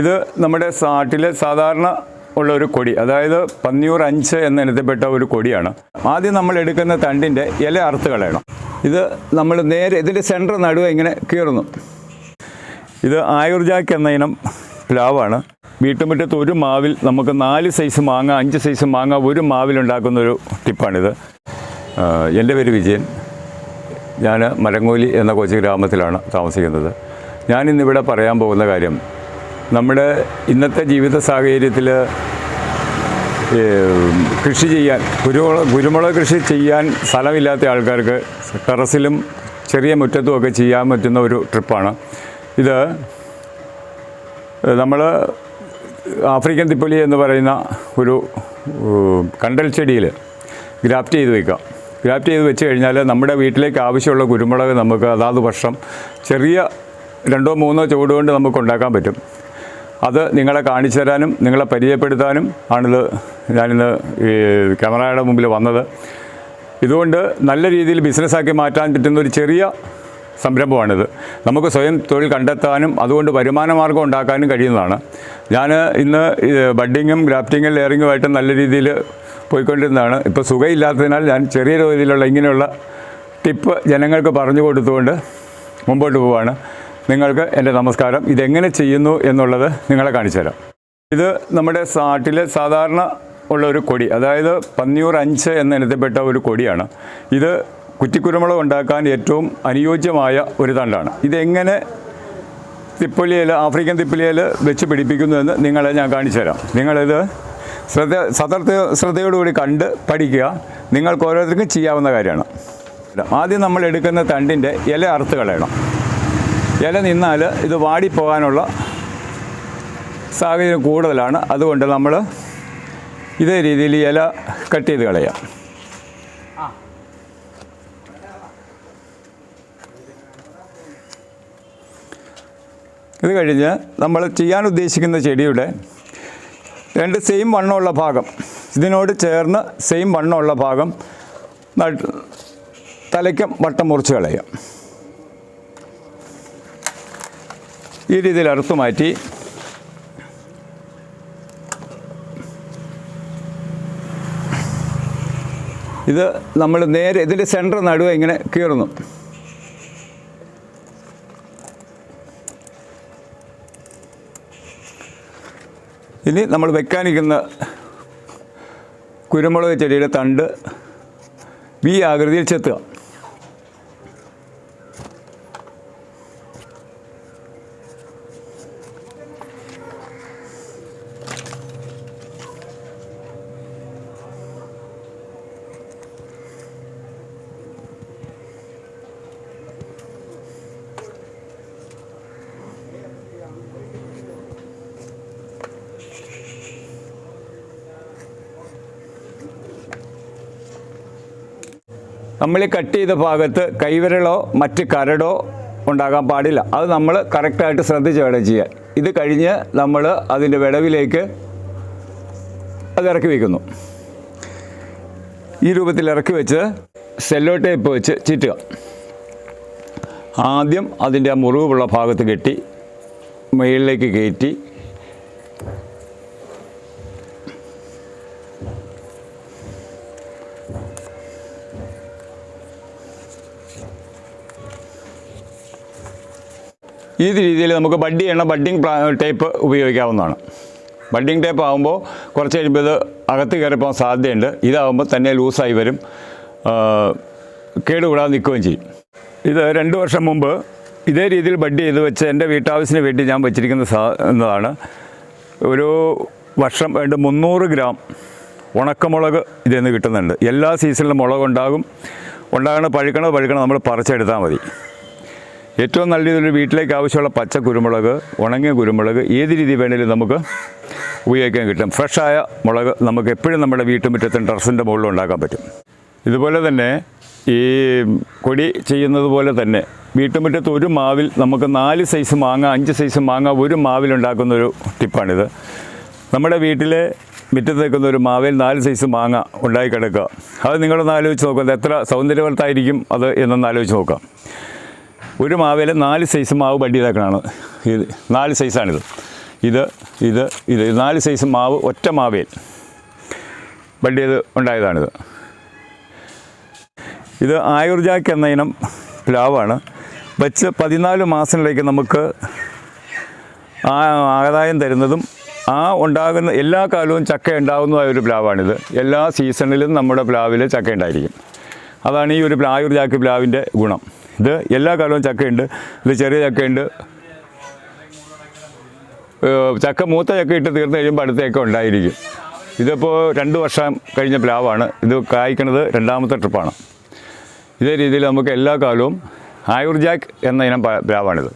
ഇത് നമ്മുടെ നാട്ടിലെ സാധാരണ ഉള്ള ഒരു കൊടി, അതായത് പന്നിയൂർ 5 എന്ന ഇനത്തിൽപ്പെട്ട ഒരു കൊടിയാണ്. ആദ്യം നമ്മൾ എടുക്കുന്ന തണ്ടിൻ്റെ ഇല അറുത്ത് കളയണം. ഇത് നമ്മൾ നേരെ ഇതിൻ്റെ സെൻറ്റർ നടുവ് ഇങ്ങനെ കീറുന്നു. ഇത് ആയുർജാക്ക് എന്ന ഇനം പ്ലാവാണ്. വീട്ടുമുറ്റത്ത് ഒരു മാവിൽ നമുക്ക് 4 സൈസ് മാങ്ങ, 5 സൈസ് മാങ്ങ ഒരു മാവിലുണ്ടാക്കുന്നൊരു ടിപ്പാണിത്. എൻ്റെ പേര് വിജയൻ. ഞാൻ മരങ്ങോലി എന്ന കൊച്ചു ഗ്രാമത്തിലാണ് താമസിക്കുന്നത്. ഞാനിന്നിവിടെ പറയാൻ പോകുന്ന കാര്യം, നമ്മുടെ ഇന്നത്തെ ജീവിത സാഹചര്യത്തിൽ കൃഷി ചെയ്യാൻ, കുരുമുളക് കൃഷി ചെയ്യാൻ സ്ഥലമില്ലാത്ത ആൾക്കാർക്ക് ടെറസിലും ചെറിയ മുറ്റത്തുമൊക്കെ ചെയ്യാൻ പറ്റുന്ന ഒരു ട്രിപ്പാണ് ഇത്. നമ്മൾ ആഫ്രിക്കൻ തിപ്പലി എന്ന് പറയുന്ന ഒരു കണ്ടൽ ചെടിയിൽ ഗ്രാഫ്റ്റ് ചെയ്ത് വയ്ക്കുക. ഗ്രാഫ്റ്റ് ചെയ്ത് വെച്ച് കഴിഞ്ഞാൽ നമ്മുടെ വീട്ടിലേക്ക് ആവശ്യമുള്ള കുരുമുളക് നമുക്ക് അതാത് വർഷം ചെറിയ 2-3 ചുവട് കൊണ്ട് നമുക്ക് ഉണ്ടാക്കാൻ പറ്റും. അത് നിങ്ങളെ കാണിച്ചു തരാനും നിങ്ങളെ പരിചയപ്പെടുത്താനും ആണിത് ഞാനിന്ന് ഈ ക്യാമറയുടെ മുമ്പിൽ വന്നത്. ഇതുകൊണ്ട് നല്ല രീതിയിൽ ബിസിനസ്സാക്കി മാറ്റാൻ പറ്റുന്ന ഒരു ചെറിയ സംരംഭമാണിത്. നമുക്ക് സ്വയം തൊഴിൽ കണ്ടെത്താനും അതുകൊണ്ട് വരുമാന മാർഗം ഉണ്ടാക്കാനും കഴിയുന്നതാണ്. ഞാൻ ഇന്ന് ബഡ്ഡിങ്ങും ഗ്രാഫ്റ്റിങ്ങും ലെയറിങ്ങുമായിട്ട് നല്ല രീതിയിൽ പോയിക്കൊണ്ടിരുന്നതാണ്. ഇപ്പോൾ സുഖമില്ലാത്തതിനാൽ ഞാൻ ചെറിയ രീതിയിലുള്ള ഇങ്ങനെയുള്ള ടിപ്പ് ജനങ്ങൾക്ക് പറഞ്ഞു കൊടുത്തുകൊണ്ട് മുമ്പോട്ട് പോവുകയാണ്. നിങ്ങൾക്ക് എൻ്റെ നമസ്കാരം. ഇതെങ്ങനെ ചെയ്യുന്നു എന്നുള്ളത് നിങ്ങളെ കാണിച്ചു തരാം. ഇത് നമ്മുടെ നാട്ടിലെ സാധാരണ ഉള്ള ഒരു കൊടി, അതായത് പന്നിയൂർ 5 എന്ന ഇനത്തിൽപ്പെട്ട ഒരു കൊടിയാണ്. ഇത് കുറ്റിക്കുരുമുളക് ഉണ്ടാക്കാൻ ഏറ്റവും അനുയോജ്യമായ ഒരു തണ്ടാണ്. ഇതെങ്ങനെ തിപ്പലിയിൽ, ആഫ്രിക്കൻ തിപ്പലിയിൽ വെച്ച് പിടിപ്പിക്കുന്നു എന്ന് നിങ്ങളെ ഞാൻ കാണിച്ചു തരാം. നിങ്ങളിത് ശ്രദ്ധയോടുകൂടി കണ്ട് പഠിക്കുക. നിങ്ങൾക്ക് ഓരോരുത്തർക്കും ചെയ്യാവുന്ന കാര്യമാണ്. ആദ്യം നമ്മൾ എടുക്കുന്ന തണ്ടിൻ്റെ ഇല അറുത്ത് കളയണം. ഇല നിന്നാൽ ഇത് വാടിപ്പോകാനുള്ള സാഹചര്യം കൂടുതലാണ്. അതുകൊണ്ട് നമ്മൾ ഇതേ രീതിയിൽ ഇല കട്ട് ചെയ്ത് കളയാം. ഇത് കഴിഞ്ഞ് നമ്മൾ ചെയ്യാൻ ഉദ്ദേശിക്കുന്ന ചെടിയുടെ 2 സെയിം വണ്ണമുള്ള ഭാഗം, ഇതിനോട് ചേർന്ന് സെയിം വണ്ണമുള്ള ഭാഗം തലയ്ക്കും വട്ടം മുറിച്ച് കളയാം. ഈ രീതിയിൽ അറുത്ത് മാറ്റി ഇത് നമ്മൾ നേരെ ഇതിൻ്റെ സെൻറ്റർ നടുവ് ഇങ്ങനെ കീറുന്നു. ഇനി നമ്മൾ വെക്കാനിരിക്കുന്ന കുരുമുളക് ചെടിയുടെ തണ്ട് വി ആകൃതിയിൽ ചെത്തുക. നമ്മൾ ഈ കട്ട് ചെയ്ത ഭാഗത്ത് കൈവിരലോ മറ്റ് കരടോ ഉണ്ടാകാൻ പാടില്ല. അത് നമ്മൾ കറക്റ്റായിട്ട് ശ്രദ്ധിച്ച് വേണം ചെയ്യാൻ. ഇത് കഴിഞ്ഞ് നമ്മൾ അതിൻ്റെ വിടവിലേക്ക് അത് ഇറക്കി വയ്ക്കുന്നു. ഈ രൂപത്തിൽ ഇറക്കി വെച്ച് സെല്ലോ ടേപ്പ് വെച്ച് ചുറ്റുക. ആദ്യം അതിൻ്റെ ആ മുറിവുള്ള ഭാഗത്ത് കെട്ടി മുകളിലേക്ക് കയറ്റി ഈ രീതിയിൽ നമുക്ക് ബഡ്ഡിങ് ടേപ്പ് ഉപയോഗിക്കാവുന്നതാണ്. ബഡ്ഡിങ് ടേപ്പ് ആകുമ്പോൾ കുറച്ച് കഴിയുമ്പോൾ ഇത് അകത്ത് കയറിപ്പോകാൻ സാധ്യതയുണ്ട്. ഇതാകുമ്പോൾ തന്നെ ലൂസായി വരും, കേടുകൂടാതെ നിൽക്കുകയും ചെയ്യും. ഇത് 2 വർഷം മുമ്പ് ഇതേ രീതിയിൽ ബഡ് ചെയ്ത് വെച്ച് എൻ്റെ വീട്ടാവശ്യത്തിന് വേണ്ടി ഞാൻ വെച്ചിരിക്കുന്നതാണ്. ഒരു വർഷം വേണ്ട 300 ഗ്രാം ഉണക്കമുളക് ഇതിൽ നിന്ന് കിട്ടുന്നുണ്ട്. എല്ലാ സീസണിലും മുളക് ഉണ്ടാകണം പഴുക്കണം നമ്മൾ പറിച്ചെടുത്താൽ മതി. ഏറ്റവും നല്ല രീതിയിൽ വീട്ടിലേക്ക് ആവശ്യമുള്ള പച്ച കുരുമുളക്, ഉണങ്ങിയ കുരുമുളക് ഏത് രീതി വേണമെങ്കിലും നമുക്ക് ഉപയോഗിക്കാൻ കിട്ടും. ഫ്രഷായ മുളക് നമുക്ക് എപ്പോഴും നമ്മുടെ വീട്ടുമുറ്റത്തും ടെറസിൻ്റെ മുകളിൽ ഉണ്ടാക്കാൻ പറ്റും. ഇതുപോലെ തന്നെ ഈ കൊടി ചെയ്യുന്നത് പോലെ തന്നെ വീട്ടുമുറ്റത്ത് ഒരു മാവിൽ നമുക്ക് 4 സൈസ് മാങ്ങ, 5 സൈസ് മാങ്ങ ഒരു മാവിലുണ്ടാക്കുന്നൊരു ടിപ്പാണിത്. നമ്മുടെ വീട്ടിലെ മുറ്റത്ത് നിൽക്കുന്ന ഒരു മാവിൽ 4 സൈസ് മാങ്ങ ഉണ്ടായി കിടക്കുക. അത് നിങ്ങളൊന്ന് ആലോചിച്ച് നോക്കുക, അത് എത്ര സൗന്ദര്യവത്തായിരിക്കും അത് എന്നൊന്ന് ആലോചിച്ച് നോക്കാം. ഒരു മാവിൽ 4 സൈസ് മാവ് ബഡ് ചെയ്തേക്കണതാണ്. ഇത് 4 സൈസാണിത്. ഇത് 4 സൈസ് മാവ് ഒറ്റ മാവേൽ ബഡ് ചെയ്ത് ഉണ്ടായതാണിത്. ഇത് ആയുർജാക്ക് എന്ന ഇനം പ്ലാവാണ്. വെച്ച് 14 മാസങ്ങളിലേക്ക് നമുക്ക് ആദായം തരുന്നതും ഉണ്ടാകുന്ന എല്ലാ കാലവും ചക്ക ഉണ്ടാകുന്നതായ ഒരു പ്ലാവാണിത്. എല്ലാ സീസണിലും നമ്മുടെ പ്ലാവിൽ ചക്ക ഉണ്ടായിരിക്കും. അതാണ് ഈ ഒരു ആയുർജാക്ക് പ്ലാവിൻ്റെ ഗുണം. ഇത് എല്ലാ കാലവും ചക്കയുണ്ട്. ഇത് ചെറിയ ചക്കയുണ്ട്. ചക്ക മൂത്ത ചക്ക ഇട്ട് തീർന്നു കഴിയുമ്പോൾ അടുത്തേക്ക് ഉണ്ടായിരിക്കും. ഇതിപ്പോൾ 2 വർഷം കഴിഞ്ഞ പ്ലാവാണ്. ഇത് കായ്ക്കുന്നത് 2ാമത്തെ ട്രിപ്പാണ്. ഇതേ രീതിയിൽ നമുക്ക് എല്ലാ കാലവും ആയുർജാക്ക് എന്ന ഇനം പ്ലാവാണിത്.